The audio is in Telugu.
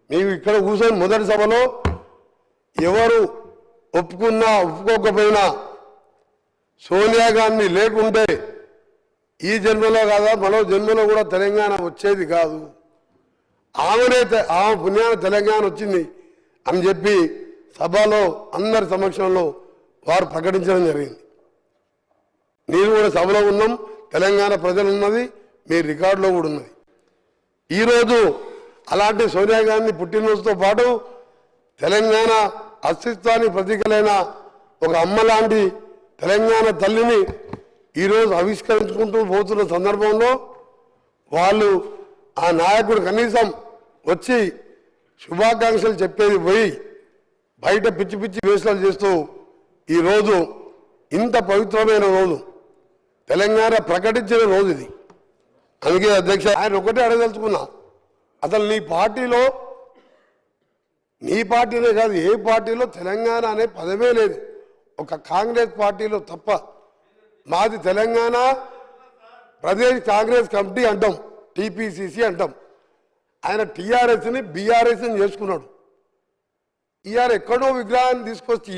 మేము ఇక్కడ కూర్చొని మొదటి సభలో ఎవరు ఒప్పుకున్నా ఒప్పుకోకపోయినా సోనియా గాంధీ లేకుంటే ఈ జన్మలో కాదా మరో జన్మలో కూడా తెలంగాణ వచ్చేది కాదు, ఆమె పుణ్యాన తెలంగాణ వచ్చింది అని చెప్పి సభలో అందరి సమక్షంలో వారు ప్రకటించడం జరిగింది. నేను కూడా సభలో ఉన్నాం, తెలంగాణ ప్రజలు ఉన్నది, మీ రికార్డులో కూడా ఉన్నది. ఈరోజు అలాంటి సోనియా గాంధీ పుట్టినరోజుతో పాటు తెలంగాణ అస్తిత్వానికి ప్రతీకలైన ఒక అమ్మ లాంటి తెలంగాణ తల్లిని ఈరోజు ఆవిష్కరించుకుంటూ పోతున్న సందర్భంలో వాళ్ళు ఆ నాయకుడు కనీసం వచ్చి శుభాకాంక్షలు చెప్పేది పోయి బయట పిచ్చి పిచ్చి వేషాలు చేస్తూ ఈరోజు ఇంత పవిత్రమైన రోజు తెలంగాణ ప్రకటించిన రోజు ఇది. అందుకే అధ్యక్ష ఆయన ఒకటే అడగదలుచుకున్నా, అసలు నీ పార్టీలో, నీ పార్టీనే కాదు ఏ పార్టీలో తెలంగాణ అనే పదమే లేదు, ఒక కాంగ్రెస్ పార్టీలో తప్ప. మాది తెలంగాణ ప్రదేశ్ కాంగ్రెస్ కమిటీ అంటాం, టీపీసీసీ అంటాం. ఆయన టీఆర్ఎస్ని బీఆర్ఎస్ని చేసుకున్నాడు. ఇవాళ ఎక్కడో విగ్రహాన్ని తీసుకొచ్చి